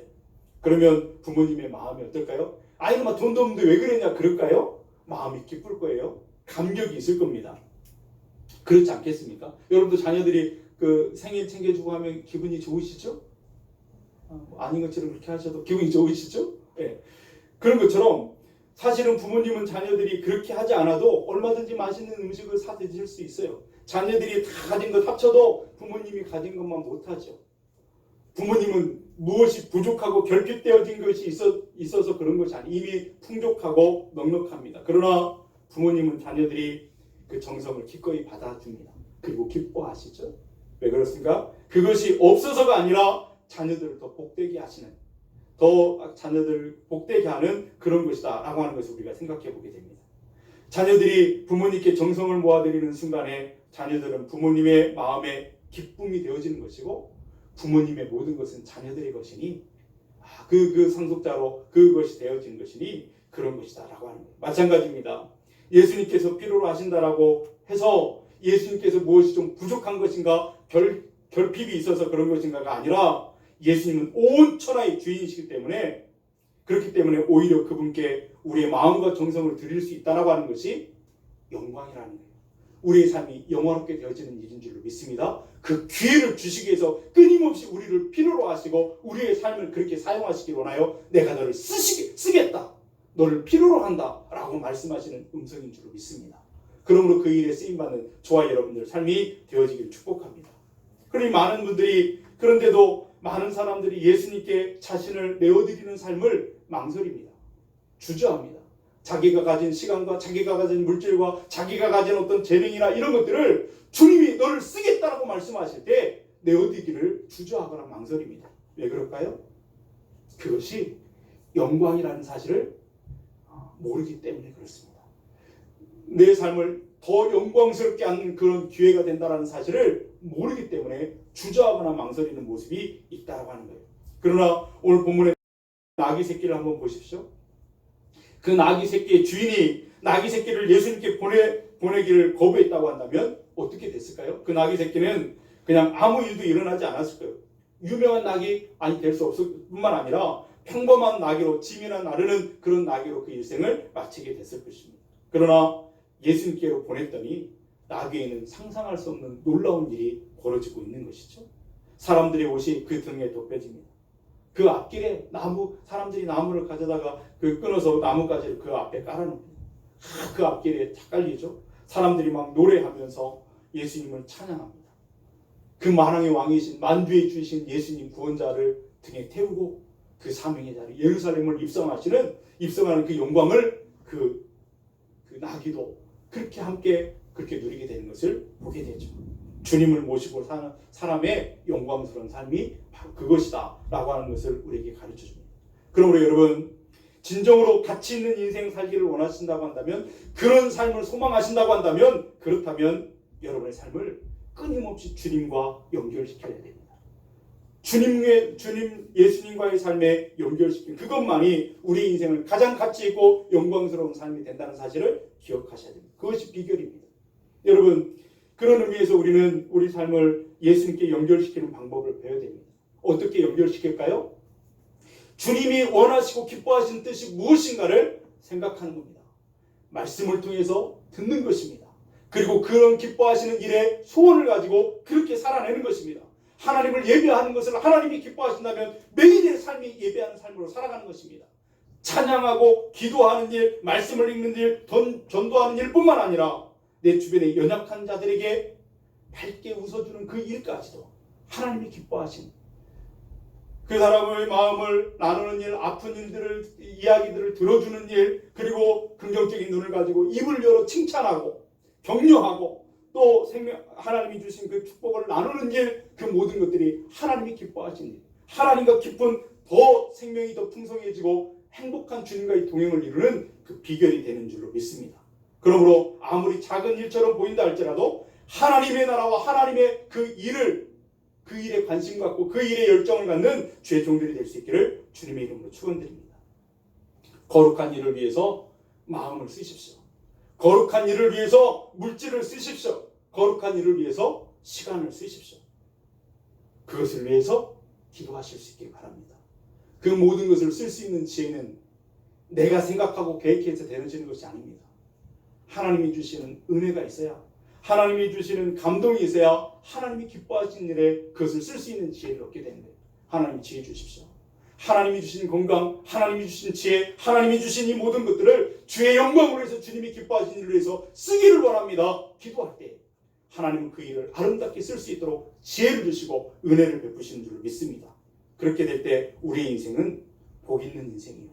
그러면 부모님의 마음이 어떨까요? 아이놈아 돈도 없는데 왜 그랬냐 그럴까요? 마음이 기쁠 거예요. 감격이 있을 겁니다. 그렇지 않겠습니까? 여러분도 자녀들이 그 생일 챙겨주고 하면 기분이 좋으시죠? 아닌 것처럼 그렇게 하셔도 기분이 좋으시죠? 네. 그런 것처럼 사실은 부모님은 자녀들이 그렇게 하지 않아도 얼마든지 맛있는 음식을 사 드실 수 있어요. 자녀들이 다 가진 것 합쳐도 부모님이 가진 것만 못하죠. 부모님은 무엇이 부족하고 결핍되어진 것이 있어서 그런 것이 아니에요. 이미 풍족하고 넉넉합니다. 그러나 부모님은 자녀들이 그 정성을 기꺼이 받아줍니다. 그리고 기뻐하시죠. 왜 그렇습니까? 그것이 없어서가 아니라 자녀들을 더 복되게 하시는, 더 자녀들을 복되게 하는 그런 것이다 라고 하는 것을 우리가 생각해 보게 됩니다. 자녀들이 부모님께 정성을 모아드리는 순간에 자녀들은 부모님의 마음에 기쁨이 되어지는 것이고 부모님의 모든 것은 자녀들의 것이니 그 상속자로 그것이 되어지는 것이니 그런 것이다 라고 하는 거예요. 마찬가지입니다. 예수님께서 필요로 하신다라고 해서 예수님께서 무엇이 좀 부족한 것인가 결핍이 있어서 그런 것인가가 아니라 예수님은 온 천하의 주인이시기 때문에 그렇기 때문에 오히려 그분께 우리의 마음과 정성을 드릴 수 있다라고 하는 것이 영광이라는 거예요. 우리의 삶이 영원롭게 되어지는 일인 줄로 믿습니다. 그 기회를 주시기 위해서 끊임없이 우리를 필요로 하시고 우리의 삶을 그렇게 사용하시기 원하여 내가 너를 쓰겠다. 너를 필요로 한다. 라고 말씀하시는 음성인 줄로 믿습니다. 그러므로 그 일에 쓰임받는 저와 여러분들 삶이 되어지길 축복합니다. 그러니 많은 분들이 그런데도 많은 사람들이 예수님께 자신을 내어드리는 삶을 망설입니다. 주저합니다. 자기가 가진 시간과 자기가 가진 물질과 자기가 가진 어떤 재능이나 이런 것들을 주님이 너를 쓰겠다라고 말씀하실 때 내어드리기를 주저하거나 망설입니다. 왜 그럴까요? 그것이 영광이라는 사실을 모르기 때문에 그렇습니다. 내 삶을 더 영광스럽게 하는 그런 기회가 된다는 사실을 모르기 때문에 주저하거나 망설이는 모습이 있다고 하는 거예요. 그러나 오늘 본문의 나귀 새끼를 한번 보십시오. 그 나귀 새끼의 주인이 나귀 새끼를 예수님께 보내기를 거부했다고 한다면 어떻게 됐을까요? 그 나귀 새끼는 그냥 아무 일도 일어나지 않았을 거예요. 유명한 나귀 될 수 없을 뿐만 아니라 평범한 나귀로 짐이나 나르는 그런 나귀로 그 일생을 마치게 됐을 것입니다. 그러나 예수님께로 보냈더니 나귀에는 상상할 수 없는 놀라운 일이 벌어지고 있는 것이죠. 사람들의 옷이 그 등에 덮여집니다. 그 앞길에 사람들이 나무를 가져다가 끊어서 나뭇가지를 그 앞에 깔아놓습니다. 그 앞길에 다 깔리죠. 사람들이 막 노래하면서 예수님을 찬양합니다. 그 만왕의 왕이신 만주의 주이신 예수님 구원자를 등에 태우고 그 사명의 자리 예루살렘을 입성하는 그 영광을 그 나귀도 그렇게 함께 그렇게 누리게 되는 것을 보게 되죠. 주님을 모시고 사는 사람의 영광스러운 삶이 바로 그것이다 라고 하는 것을 우리에게 가르쳐 줍니다. 그러므로 여러분 진정으로 가치 있는 인생 살기를 원하신다고 한다면 그런 삶을 소망하신다고 한다면 그렇다면 여러분의 삶을 끊임없이 주님과 연결시켜야 됩니다. 예수님과의 삶에 연결시키는 그것만이 우리 인생을 가장 가치 있고 영광스러운 삶이 된다는 사실을 기억하셔야 됩니다. 그것이 비결입니다. 여러분 그런 의미에서 우리는 우리 삶을 예수님께 연결시키는 방법을 배워야 됩니다. 어떻게 연결시킬까요? 주님이 원하시고 기뻐하시는 뜻이 무엇인가를 생각하는 겁니다. 말씀을 통해서 듣는 것입니다. 그리고 그런 기뻐하시는 일에 소원을 가지고 그렇게 살아내는 것입니다. 하나님을 예배하는 것을 하나님이 기뻐하신다면 매일의 삶이 예배하는 삶으로 살아가는 것입니다. 찬양하고 기도하는 일, 말씀을 읽는 일, 전도하는 일뿐만 아니라 내 주변의 연약한 자들에게 밝게 웃어주는 그 일까지도 하나님이 기뻐하신 그 사람의 마음을 나누는 일, 아픈 일들을, 이야기들을 들어주는 일, 그리고 긍정적인 눈을 가지고 입을 열어 칭찬하고 격려하고 또 하나님이 주신 그 축복을 나누는 일, 그 모든 것들이 하나님이 기뻐하신 일, 하나님과 깊은 더 생명이 더 풍성해지고 행복한 주님과의 동행을 이루는 그 비결이 되는 줄로 믿습니다. 그러므로 아무리 작은 일처럼 보인다 할지라도 하나님의 나라와 하나님의 그 일에 관심 갖고 그 일에 열정을 갖는 주의 종들이 될 수 있기를 주님의 이름으로 축원드립니다. 거룩한 일을 위해서 마음을 쓰십시오. 거룩한 일을 위해서 물질을 쓰십시오. 거룩한 일을 위해서 시간을 쓰십시오. 그것을 위해서 기도하실 수 있길 바랍니다. 그 모든 것을 쓸 수 있는 지혜는 내가 생각하고 계획해서 되어지는 것이 아닙니다. 하나님이 주시는 은혜가 있어야, 하나님이 주시는 감동이 있어야 하나님이 기뻐하시는 일에 그것을 쓸 수 있는 지혜를 얻게 되는 거예요. 하나님 지혜 주십시오. 하나님이 주신 건강, 하나님이 주신 지혜, 하나님이 주신 이 모든 것들을 주의 영광으로 해서 주님이 기뻐하시는 일을 위해서 쓰기를 원합니다. 기도할 때 하나님은 그 일을 아름답게 쓸 수 있도록 지혜를 주시고 은혜를 베푸시는 줄 믿습니다. 그렇게 될 때 우리의 인생은 복 있는 인생이요,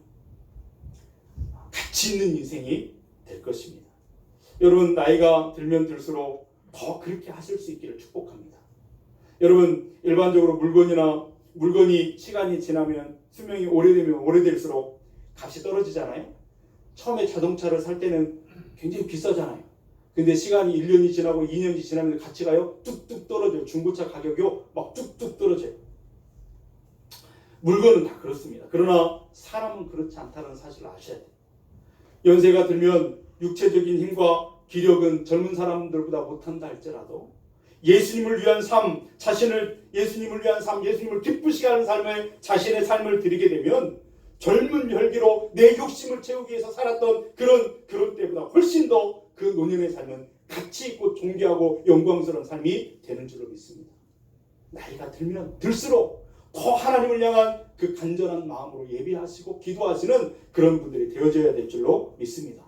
가치 있는 인생이 될 것입니다. 여러분, 나이가 들면 들수록 더 그렇게 하실 수 있기를 축복합니다. 여러분, 일반적으로 물건이 시간이 지나면, 수명이 오래되면 오래될수록 값이 떨어지잖아요. 처음에 자동차를 살 때는 굉장히 비싸잖아요. 근데 시간이 1년이 지나고 2년이 지나면 가치가요 뚝뚝 떨어져요. 중고차 가격이요 막 뚝뚝 떨어져요. 물건은 다 그렇습니다. 그러나 사람은 그렇지 않다는 사실을 아셔야 돼요. 연세가 들면 육체적인 힘과 기력은 젊은 사람들보다 못한다 할지라도 예수님을 위한 삶, 예수님을 위한 삶, 예수님을 기쁘시게 하는 삶에 자신의 삶을 드리게 되면 젊은 혈기로 내 욕심을 채우기 위해서 살았던 그런 때보다 훨씬 더 그 노년의 삶은 가치 있고 존귀하고 영광스러운 삶이 되는 줄로 믿습니다. 나이가 들면 들수록 더 하나님을 향한 그 간절한 마음으로 예배하시고 기도하시는 그런 분들이 되어져야 될 줄로 믿습니다.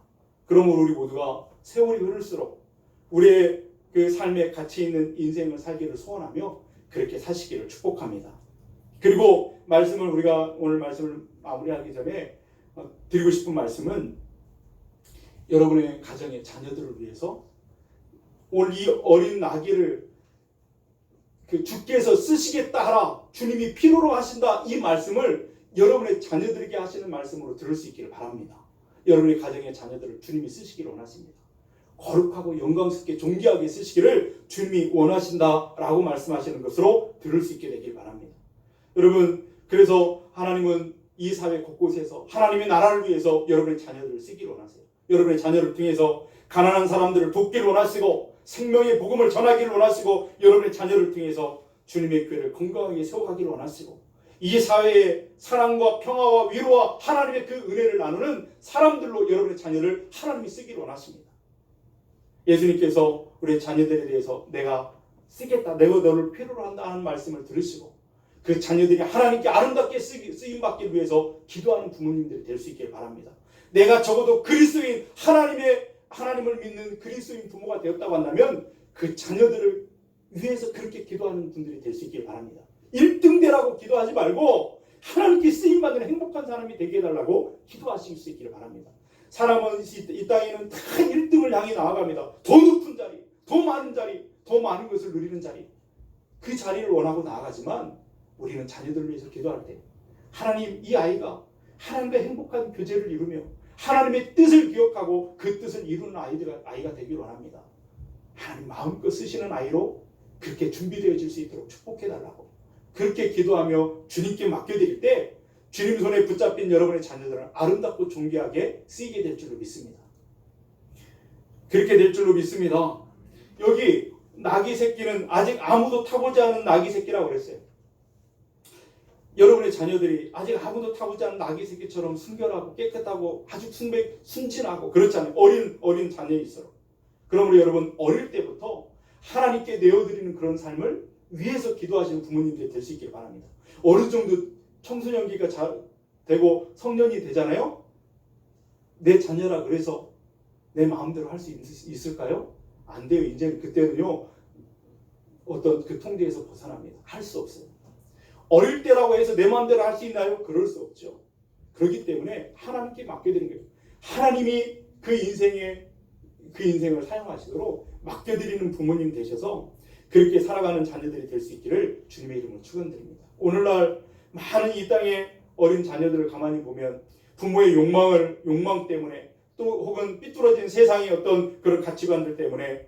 그러므로 우리 모두가 세월이 흐를수록 우리의 그 삶에 가치 있는 인생을 살기를 소원하며 그렇게 사시기를 축복합니다. 그리고 우리가 오늘 말씀을 마무리하기 전에 드리고 싶은 말씀은 여러분의 가정의 자녀들을 위해서 오늘 이 어린 나귀를 주께서 쓰시겠다 하라, 주님이 필요로 하신다, 이 말씀을 여러분의 자녀들에게 하시는 말씀으로 들을 수 있기를 바랍니다. 여러분의 가정의 자녀들을 주님이 쓰시기를 원하십니다. 거룩하고 영광스럽게 존귀하게 쓰시기를 주님이 원하신다라고 말씀하시는 것으로 들을 수 있게 되길 바랍니다. 여러분, 그래서 하나님은 이 사회 곳곳에서 하나님의 나라를 위해서 여러분의 자녀들을 쓰기를 원하세요. 여러분의 자녀를 통해서 가난한 사람들을 돕기를 원하시고 생명의 복음을 전하기를 원하시고 여러분의 자녀를 통해서 주님의 교회를 건강하게 세워가기를 원하시고 이 사회의 사랑과 평화와 위로와 하나님의 그 은혜를 나누는 사람들로 여러분의 자녀를 하나님이 쓰기를 원하십니다. 예수님께서 우리 자녀들에 대해서 내가 쓰겠다, 내가 너를 필요로 한다 하는 말씀을 들으시고 그 자녀들이 하나님께 아름답게 쓰임받기 위해서 기도하는 부모님들이 될 수 있길 바랍니다. 내가 적어도 그리스도인 하나님을 믿는 그리스도인 부모가 되었다고 한다면 그 자녀들을 위해서 그렇게 기도하는 분들이 될 수 있길 바랍니다. 1등 되라고 기도하지 말고 하나님께 쓰임받는 행복한 사람이 되게 해달라고 기도하실 수 있기를 바랍니다. 사람은 이 땅에는 다 1등을 향해 나아갑니다. 더 높은 자리, 더 많은 자리, 더 많은 것을 누리는 자리, 그 자리를 원하고 나아가지만 우리는 자녀들을 위해서 기도할 때 하나님, 이 아이가 하나님과 행복한 교제를 이루며 하나님의 뜻을 기억하고 그 뜻을 이루는 아이가 되길 원합니다. 하나님 마음껏 쓰시는 아이로 그렇게 준비되어질 수 있도록 축복해달라고 그렇게 기도하며 주님께 맡겨드릴 때 주님 손에 붙잡힌 여러분의 자녀들은 아름답고 존귀하게 쓰이게 될 줄로 믿습니다. 그렇게 될 줄로 믿습니다. 여기 나귀 새끼는 아직 아무도 타보지 않은 나귀 새끼라고 그랬어요. 여러분의 자녀들이 아직 아무도 타보지 않은 나귀 새끼처럼 순결하고 깨끗하고 아주 순진하고 그렇잖아요. 어린 자녀일수록. 그러므로 여러분 어릴 때부터 하나님께 내어드리는 그런 삶을 위해서 기도하시는 부모님들이 될 수 있길 바랍니다. 어느 정도 청소년기가 되고 성년이 되잖아요. 내 자녀라 그래서 내 마음대로 할 수 있을까요? 안 돼요. 이제 그때는요 어떤 그 통제에서 벗어납니다. 할 수 없어요. 어릴 때라고 해서 내 마음대로 할 수 있나요? 그럴 수 없죠. 그렇기 때문에 하나님께 맡겨드린 거예요. 하나님이 그 인생을 사용하시도록 맡겨드리는 부모님 되셔서 그렇게 살아가는 자녀들이 될 수 있기를 주님의 이름으로 축원드립니다. 오늘날 많은 이 땅의 어린 자녀들을 가만히 보면 부모의 욕망 때문에 또 혹은 삐뚤어진 세상의 어떤 그런 가치관들 때문에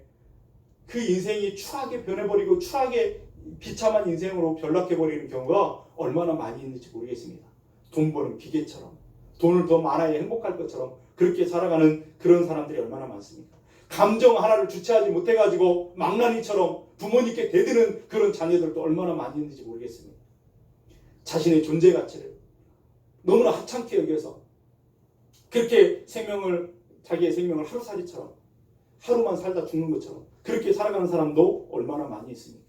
그 인생이 추하게 변해버리고 추하게 비참한 인생으로 변락해버리는 경우가 얼마나 많이 있는지 모르겠습니다. 돈 버는 기계처럼 돈을 더 많아야 행복할 것처럼 그렇게 살아가는 그런 사람들이 얼마나 많습니까? 감정 하나를 주체하지 못해가지고 망나니처럼 부모님께 대드는 그런 자녀들도 얼마나 많이 있는지 모르겠습니다. 자신의 존재 가치를 너무나 하찮게 여겨서 그렇게 자기의 생명을 하루살이처럼 하루만 살다 죽는 것처럼 그렇게 살아가는 사람도 얼마나 많이 있습니까?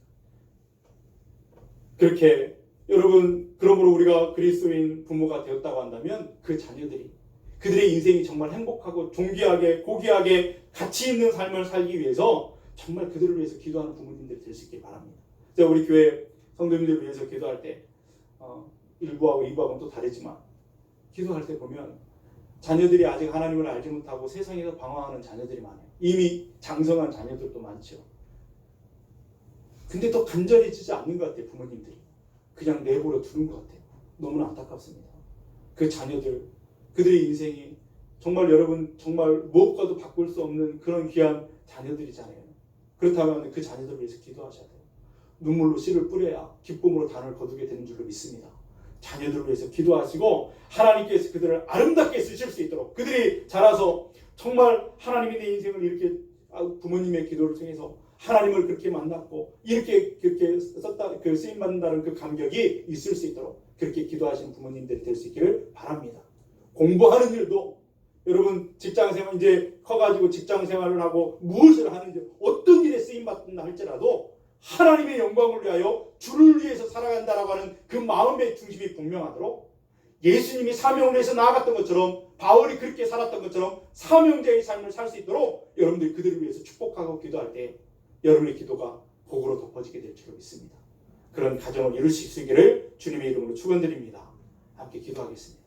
그렇게 여러분, 그러므로 우리가 그리스도인 부모가 되었다고 한다면 그 자녀들이 그들의 인생이 정말 행복하고 존귀하게 고귀하게 가치 있는 삶을 살기 위해서 정말 그들을 위해서 기도하는 부모님들이 될 수 있길 바랍니다. 제가 우리 교회 성도님들을 위해서 기도할 때 1부하고 2부하고는 또 다르지만 기도할 때 보면 자녀들이 아직 하나님을 알지 못하고 세상에서 방황하는 자녀들이 많아요. 이미 장성한 자녀들도 많죠. 근데 더 간절해지지 않는 것 같아요. 부모님들이 그냥 내버려 두는 것 같아요. 너무나 안타깝습니다. 그 자녀들, 그들의 인생이 정말 여러분 정말 무엇과도 바꿀 수 없는 그런 귀한 자녀들이잖아요. 그렇다면 그 자녀들을 위해서 기도하셔야 돼요. 눈물로 씨를 뿌려야 기쁨으로 단을 거두게 되는 줄로 믿습니다. 자녀들을 위해서 기도하시고 하나님께서 그들을 아름답게 쓰실 수 있도록 그들이 자라서 정말 하나님이 내 인생을 이렇게 부모님의 기도를 통해서 하나님을 그렇게 만났고 이렇게 썼다 그 쓰임 받는다는 그 감격이 있을 수 있도록 그렇게 기도하시는 부모님들이 될 수 있기를 바랍니다. 공부하는 일도 여러분 직장생활 이제 커가지고 직장생활을 하고 무엇을 하는지 어떤 일에 쓰임 받는다 할지라도 하나님의 영광을 위하여 주를 위해서 살아간다라고 하는 그 마음의 중심이 분명하도록 예수님이 사명을 위해서 나아갔던 것처럼 바울이 그렇게 살았던 것처럼 사명자의 삶을 살 수 있도록 여러분들이 그들을 위해서 축복하고 기도할 때 여러분의 기도가 복으로 덮어지게 될 줄로 믿습니다. 그런 가정을 이룰 수 있기를 주님의 이름으로 축원드립니다. 함께 기도하겠습니다.